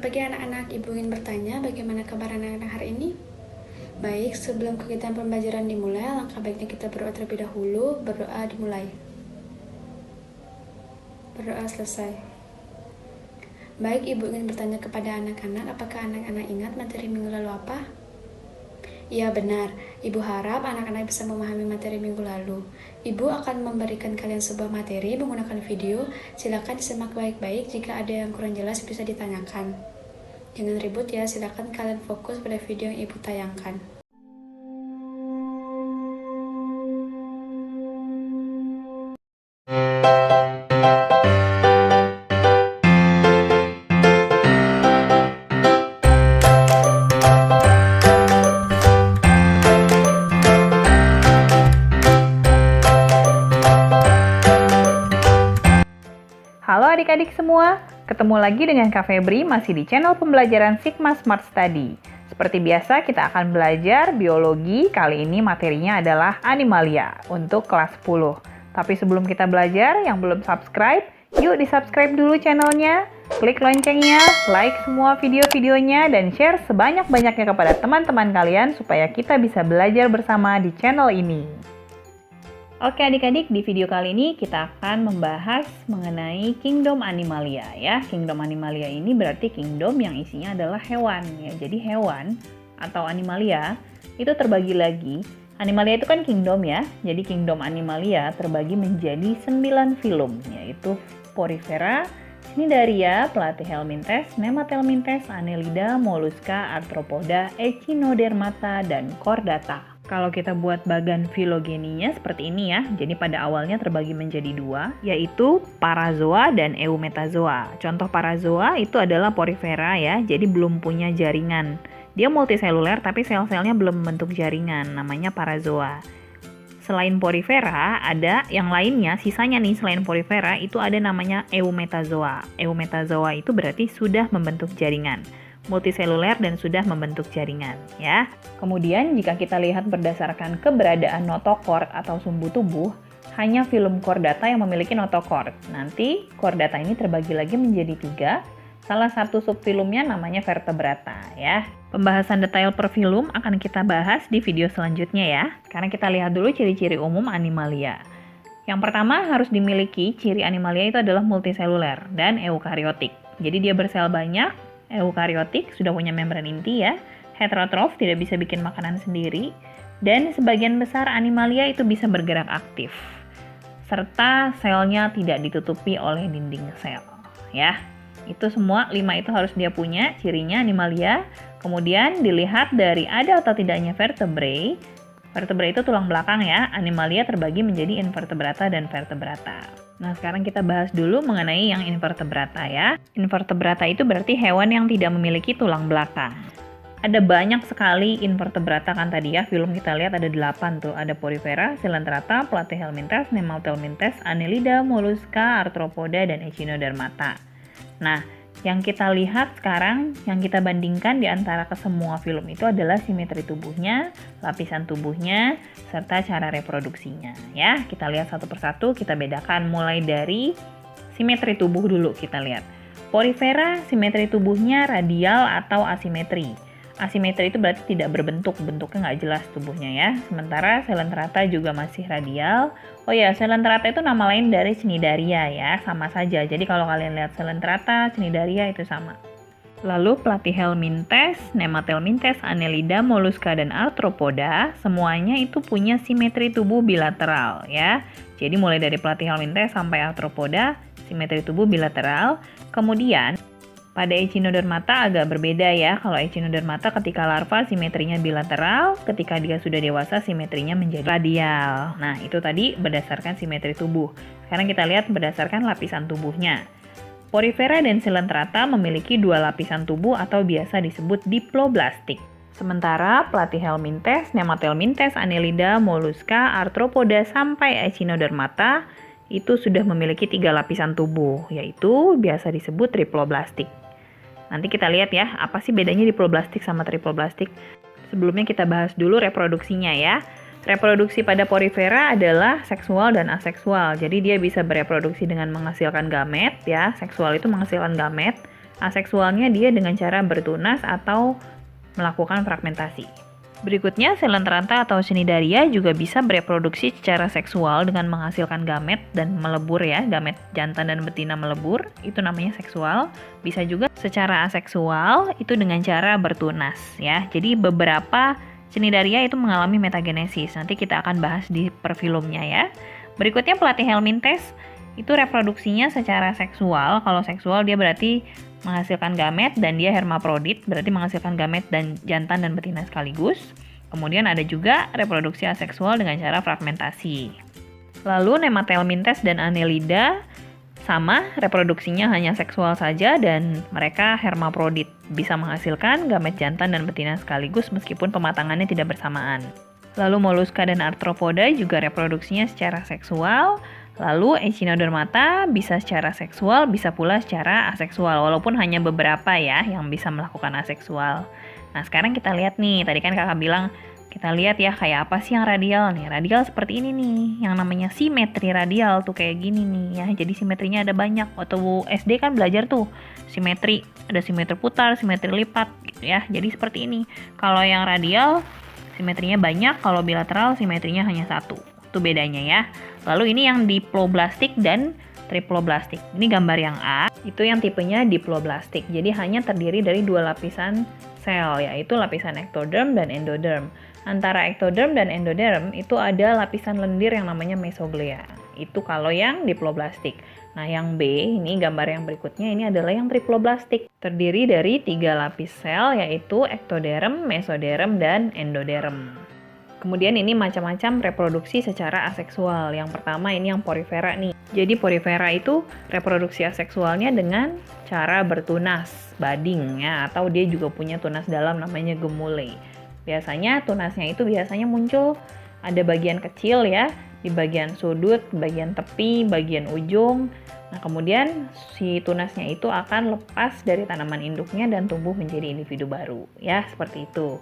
Selamat pagi anak-anak, Ibu ingin bertanya bagaimana kabar anak-anak hari ini? Baik, sebelum kegiatan pembelajaran dimulai, langkah baiknya kita berdoa terlebih dahulu. Berdoa dimulai. Berdoa selesai. Baik, Ibu ingin bertanya kepada anak-anak, apakah anak-anak ingat materi minggu lalu apa? Ya benar, Ibu harap anak-anak bisa memahami materi minggu lalu. Ibu akan memberikan kalian sebuah materi menggunakan video. Silakan disimak baik-baik, jika ada yang kurang jelas bisa ditanyakan. Jangan ribut ya, silakan kalian fokus pada video yang Ibu tayangkan. Halo adik-adik semua, ketemu lagi dengan Kak Febri masih di channel pembelajaran Sigma Smart Study. Seperti biasa kita akan belajar biologi, kali ini materinya adalah animalia untuk kelas 10. Tapi sebelum kita belajar, yang belum subscribe, yuk di-subscribe dulu channelnya, klik loncengnya, like semua video-videonya, dan share sebanyak-banyaknya kepada teman-teman kalian supaya kita bisa belajar bersama di channel ini. Oke adik-adik, di video kali ini kita akan membahas mengenai Kingdom Animalia ya. Kingdom Animalia ini berarti kingdom yang isinya adalah hewan ya. Jadi hewan atau animalia itu terbagi lagi. Animalia itu kan kingdom ya. Jadi Kingdom Animalia terbagi menjadi 9 filum, yaitu Porifera, Cnidaria, Platyhelminthes, Nemathelminthes, Annelida, Mollusca, Arthropoda, Echinodermata, dan Chordata. Kalau kita buat bagan filogeninya seperti ini ya, jadi pada awalnya terbagi menjadi dua, yaitu Parazoa dan Eumetazoa. Contoh Parazoa itu adalah Porifera ya, jadi belum punya jaringan. Dia multiseluler tapi sel-selnya belum membentuk jaringan, namanya Parazoa. Selain Porifera, ada yang lainnya, sisanya nih selain Porifera, itu ada namanya Eumetazoa. Eumetazoa itu berarti sudah membentuk jaringan, multiseluler dan sudah membentuk jaringan ya. Kemudian jika kita lihat berdasarkan keberadaan notochord atau sumbu tubuh, hanya filum Chordata yang memiliki notochord. Nanti Chordata ini terbagi lagi menjadi 3. Salah satu subfilumnya namanya Vertebrata ya. Pembahasan detail per filum akan kita bahas di video selanjutnya ya. Karena kita lihat dulu ciri-ciri umum animalia. Yang pertama harus dimiliki ciri animalia itu adalah multiseluler dan eukariotik. Jadi dia bersel banyak. Eukariotik sudah punya membran inti ya, heterotrof tidak bisa bikin makanan sendiri, dan sebagian besar animalia itu bisa bergerak aktif, serta selnya tidak ditutupi oleh dinding sel ya. Itu semua 5 itu harus dia punya cirinya animalia. Kemudian dilihat dari ada atau tidaknya vertebrae. Vertebrae itu tulang belakang ya, animalia terbagi menjadi invertebrata dan vertebrata. Nah, sekarang kita bahas dulu mengenai yang invertebrata ya. Invertebrata itu berarti hewan yang tidak memiliki tulang belakang. Ada banyak sekali invertebrata kan tadi ya, film kita lihat ada 8 tuh. Ada Porifera, Coelenterata, Platyhelminthes, Nemathelminthes, Annelida, Mollusca, Arthropoda, dan Echinodermata. Nah, yang kita lihat sekarang, yang kita bandingkan di antara kesemua film itu adalah simetri tubuhnya, lapisan tubuhnya, serta cara reproduksinya. Ya, kita lihat satu persatu, kita bedakan mulai dari simetri tubuh dulu kita lihat. Porifera, simetri tubuhnya radial atau asimetri. Asimetri itu berarti tidak berbentuk, bentuknya nggak jelas tubuhnya ya. Sementara Coelenterata juga masih radial. Oh ya, Coelenterata itu nama lain dari Cnidaria ya, sama saja. Jadi kalau kalian lihat Coelenterata, Cnidaria itu sama. Lalu Platyhelminthes, Nemathelminthes, Annelida, Mollusca, dan Arthropoda, semuanya itu punya simetri tubuh bilateral ya. Jadi mulai dari Platyhelminthes sampai Arthropoda, simetri tubuh bilateral. Kemudian pada Echinodermata agak berbeda ya. Kalau Echinodermata ketika larva simetrinya bilateral, ketika dia sudah dewasa simetrinya menjadi radial. Nah, itu tadi berdasarkan simetri tubuh. Sekarang kita lihat berdasarkan lapisan tubuhnya. Porifera dan Coelenterata memiliki 2 lapisan tubuh atau biasa disebut diploblastik. Sementara Platyhelminthes, Nemathelminthes, Annelida, Mollusca, Arthropoda sampai Echinodermata itu sudah memiliki 3 lapisan tubuh, yaitu biasa disebut triploblastik. Nanti kita lihat ya, apa sih bedanya diploblastik sama triploblastik. Sebelumnya kita bahas dulu reproduksinya ya. Reproduksi pada Porifera adalah seksual dan aseksual. Jadi dia bisa bereproduksi dengan menghasilkan gamet ya. Seksual itu menghasilkan gamet. Aseksualnya dia dengan cara bertunas atau melakukan fragmentasi. Berikutnya, Coelenterata atau Cnidaria juga bisa bereproduksi secara seksual dengan menghasilkan gamet dan melebur ya, gamet jantan dan betina melebur, itu namanya seksual. Bisa juga secara aseksual, itu dengan cara bertunas ya. Jadi beberapa Cnidaria itu mengalami metagenesis, nanti kita akan bahas di perfilumnya ya. Berikutnya Platyhelminthes, itu reproduksinya secara seksual. Kalau seksual dia berarti menghasilkan gamet dan dia hermaprodit, berarti menghasilkan gamet dan jantan dan betina sekaligus. Kemudian ada juga reproduksi aseksual dengan cara fragmentasi. Lalu Nemathelminthes dan Annelida sama, reproduksinya hanya seksual saja dan mereka hermaprodit, bisa menghasilkan gamet jantan dan betina sekaligus meskipun pematangannya tidak bersamaan. Lalu Mollusca dan Arthropoda juga reproduksinya secara seksual. Lalu Echinodermata bisa secara seksual, bisa pula secara aseksual, walaupun hanya beberapa ya yang bisa melakukan aseksual. Nah sekarang kita lihat nih, tadi kan kakak bilang, kita lihat ya kayak apa sih yang radial nih. Radial seperti ini nih, yang namanya simetri radial tuh kayak gini nih ya. Jadi simetrinya ada banyak, waktu SD kan belajar tuh simetri, ada simetri putar, simetri lipat gitu ya. Jadi seperti ini, kalau yang radial simetrinya banyak, kalau bilateral simetrinya hanya satu. Itu bedanya ya. Lalu ini yang diploblastik dan triploblastik. Ini gambar yang A, itu yang tipenya diploblastik. Jadi hanya terdiri dari dua lapisan sel, yaitu lapisan ektoderm dan endoderm. Antara ektoderm dan endoderm itu ada lapisan lendir yang namanya mesoglea. Itu kalau yang diploblastik. Nah yang B, ini gambar yang berikutnya, ini adalah yang triploblastik. Terdiri dari 3 lapis sel, yaitu ektoderm, mesoderm, dan endoderm. Kemudian ini macam-macam reproduksi secara aseksual. Yang pertama ini yang porifera nih. Jadi porifera itu reproduksi aseksualnya dengan cara bertunas, budding ya, atau dia juga punya tunas dalam namanya gemule. Biasanya tunasnya itu biasanya muncul ada bagian kecil ya, di bagian sudut, bagian tepi, bagian ujung. Nah, kemudian si tunasnya itu akan lepas dari tanaman induknya dan tumbuh menjadi individu baru ya, seperti itu.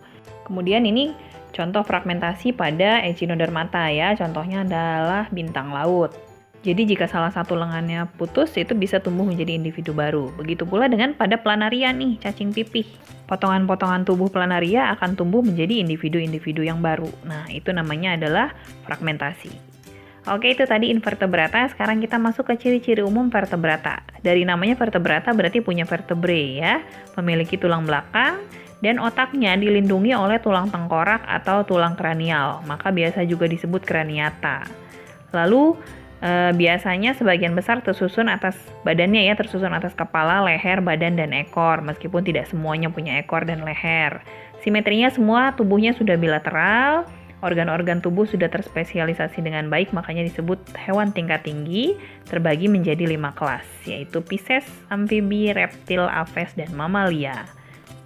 Kemudian ini contoh fragmentasi pada Echinodermata ya, contohnya adalah bintang laut. Jadi jika salah satu lengannya putus, itu bisa tumbuh menjadi individu baru. Begitu pula dengan pada planaria nih, cacing pipih. Potongan-potongan tubuh planaria akan tumbuh menjadi individu-individu yang baru. Nah, itu namanya adalah fragmentasi. Oke, itu tadi invertebrata. Sekarang kita masuk ke ciri-ciri umum vertebrata. Dari namanya vertebrata berarti punya vertebrae ya, memiliki tulang belakang, dan otaknya dilindungi oleh tulang tengkorak atau tulang kranial, maka biasa juga disebut kraniata. Lalu biasanya sebagian besar tersusun atas badannya ya, tersusun atas kepala, leher, badan, dan ekor, meskipun tidak semuanya punya ekor dan leher. Simetrinya semua tubuhnya sudah bilateral, organ-organ tubuh sudah terspesialisasi dengan baik, makanya disebut hewan tingkat tinggi, terbagi menjadi 5 kelas, yaitu Pisces, amfibi, reptil, aves, dan mamalia.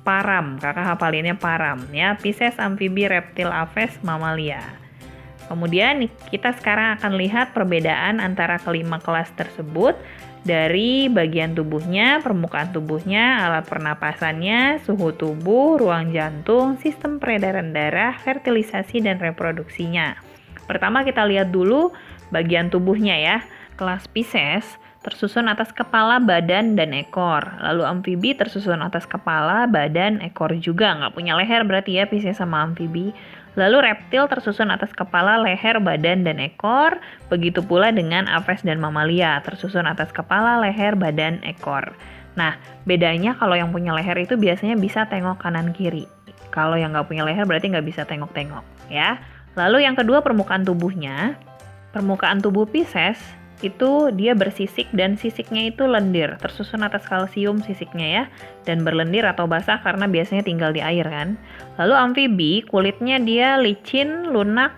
Param, kakak hafalinnya param ya, Pisces, amfibi, reptil, aves, mamalia. Kemudian kita sekarang akan lihat perbedaan antara kelima kelas tersebut dari bagian tubuhnya, permukaan tubuhnya, alat pernapasannya, suhu tubuh, ruang jantung, sistem peredaran darah, fertilisasi, dan reproduksinya. Pertama kita lihat dulu bagian tubuhnya ya. Kelas Pisces tersusun atas kepala, badan, dan ekor. Lalu amfibi tersusun atas kepala, badan, ekor juga. Nggak punya leher berarti ya Pisces sama amfibi. Lalu reptil tersusun atas kepala, leher, badan, dan ekor. Begitu pula dengan aves dan mamalia, tersusun atas kepala, leher, badan, ekor. Nah, bedanya kalau yang punya leher itu biasanya bisa tengok kanan kiri. Kalau yang nggak punya leher berarti nggak bisa tengok-tengok ya. Lalu yang kedua permukaan tubuhnya. Permukaan tubuh Pisces itu dia bersisik dan sisiknya itu lendir, tersusun atas kalsium sisiknya ya, dan berlendir atau basah karena biasanya tinggal di air kan. Lalu amfibi, kulitnya dia licin, lunak,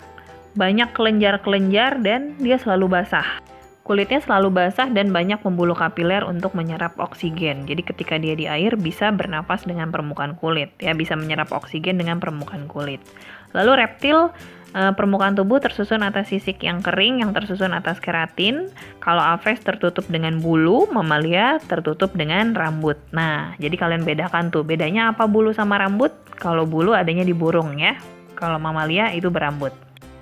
banyak kelenjar-kelenjar, dan dia selalu basah. Kulitnya selalu basah dan banyak pembuluh kapiler untuk menyerap oksigen. Jadi ketika dia di air bisa bernapas dengan permukaan kulit ya, bisa menyerap oksigen dengan permukaan kulit. Lalu reptil, permukaan tubuh tersusun atas sisik yang kering yang tersusun atas keratin. Kalau aves tertutup dengan bulu, mamalia tertutup dengan rambut. Nah, jadi kalian bedakan tuh, bedanya apa bulu sama rambut? Kalau bulu adanya di burung ya. Kalau mamalia itu berambut.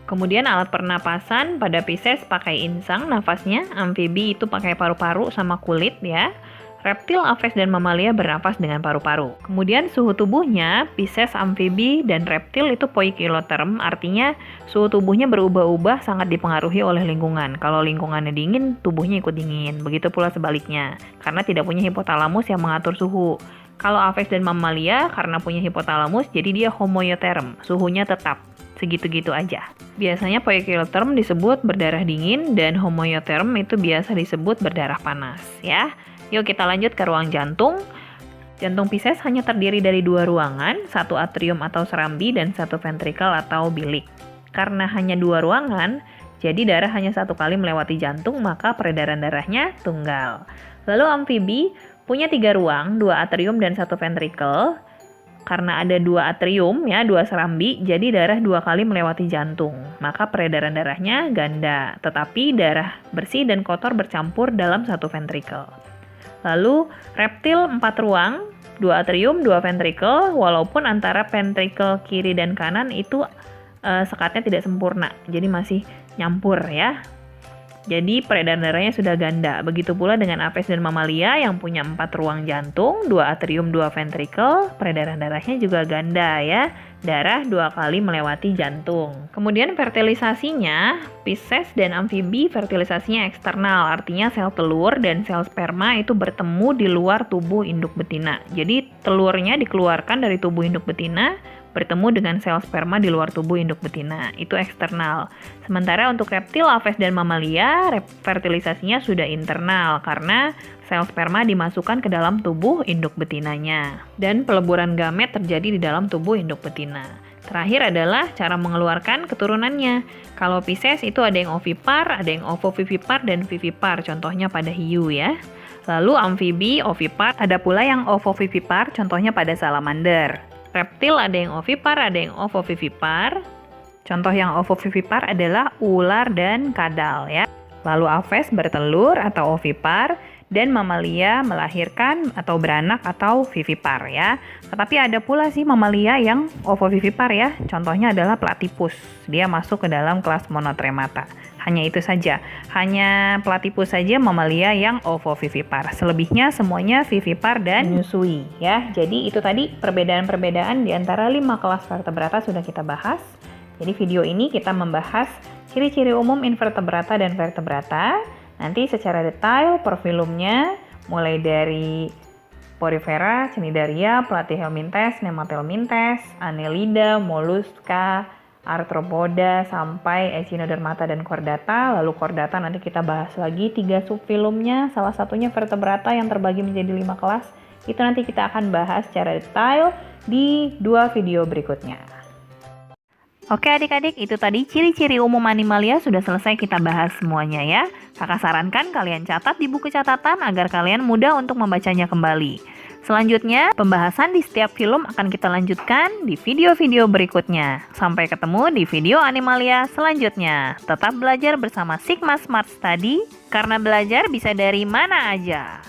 Kemudian alat pernapasan pada Pisces pakai insang nafasnya, amfibi itu pakai paru-paru sama kulit ya. Reptil, aves, dan mamalia bernapas dengan paru-paru. Kemudian suhu tubuhnya, Pisces, amfibi, dan reptil itu poikiloterm, artinya suhu tubuhnya berubah-ubah sangat dipengaruhi oleh lingkungan. Kalau lingkungannya dingin, tubuhnya ikut dingin. Begitu pula sebaliknya, karena tidak punya hipotalamus yang mengatur suhu. Kalau aves dan mamalia, karena punya hipotalamus, jadi dia homoioterm, suhunya tetap. Segitu-gitu aja. Biasanya poikiloterm disebut berdarah dingin, dan homoioterm itu biasa disebut berdarah panas, ya. Yuk kita lanjut ke ruang jantung. Jantung Pisces hanya terdiri dari 2 ruangan, 1 atrium atau serambi dan 1 ventrikel atau bilik. Karena hanya 2 ruangan, jadi darah hanya 1 kali melewati jantung, maka peredaran darahnya tunggal. Lalu amfibi punya 3 ruang, 2 atrium dan 1 ventrikel. Karena ada 2 atrium, ya 2 serambi, jadi darah 2 kali melewati jantung. Maka peredaran darahnya ganda, tetapi darah bersih dan kotor bercampur dalam 1 ventrikel. Lalu reptil 4 ruang, 2 atrium, 2 ventrikel, walaupun antara ventrikel kiri dan kanan itu sekatnya tidak sempurna, jadi masih nyampur ya. Jadi peredaran darahnya sudah ganda. Begitu pula dengan aves dan mamalia yang punya 4 ruang jantung, 2 atrium, 2 ventrikel, peredaran darahnya juga ganda ya. Darah 2 kali melewati jantung. Kemudian fertilisasinya, Pisces dan amfibi fertilisasinya eksternal, artinya sel telur dan sel sperma itu bertemu di luar tubuh induk betina. Jadi telurnya dikeluarkan dari tubuh induk betina, bertemu dengan sel sperma di luar tubuh induk betina, itu eksternal. Sementara untuk reptil, aves, dan mamalia, fertilisasinya sudah internal karena sel sperma dimasukkan ke dalam tubuh induk betinanya. Dan peleburan gamet terjadi di dalam tubuh induk betina. Terakhir adalah cara mengeluarkan keturunannya. Kalau Pisces itu ada yang ovipar, ada yang ovovivipar, dan vivipar, contohnya pada hiu ya. Lalu amfibi, ovipar, ada pula yang ovovivipar, contohnya pada salamander. Reptil ada yang ovipar, ada yang ovovivipar. Contoh yang ovovivipar adalah ular dan kadal ya. Lalu aves bertelur atau ovipar dan mamalia melahirkan atau beranak atau vivipar ya. Tetapi ada pula sih mamalia yang ovovivipar ya. Contohnya adalah platypus. Dia masuk ke dalam kelas monotremata. Hanya itu saja. Hanya platypus saja mamalia yang ovovivipar. Selebihnya semuanya vivipar dan menyusui ya. Jadi itu tadi perbedaan-perbedaan di antara 5 kelas vertebrata sudah kita bahas. Jadi video ini kita membahas ciri-ciri umum invertebrata dan vertebrata. Nanti secara detail profilumnya mulai dari Porifera, Cnidaria, Platyhelminthes, Nemathelminthes, Annelida, Mollusca, Arthropoda sampai Echinodermata dan Chordata. Lalu Chordata nanti kita bahas lagi 3 subfilumnya, salah satunya vertebrata yang terbagi menjadi 5 kelas. Itu nanti kita akan bahas secara detail di 2 video berikutnya. Oke adik-adik, itu tadi ciri-ciri umum animalia sudah selesai kita bahas semuanya ya. Kakak sarankan kalian catat di buku catatan agar kalian mudah untuk membacanya kembali. Selanjutnya, pembahasan di setiap film akan kita lanjutkan di video-video berikutnya. Sampai ketemu di video animalia selanjutnya. Tetap belajar bersama Sigma Smart Study, karena belajar bisa dari mana aja.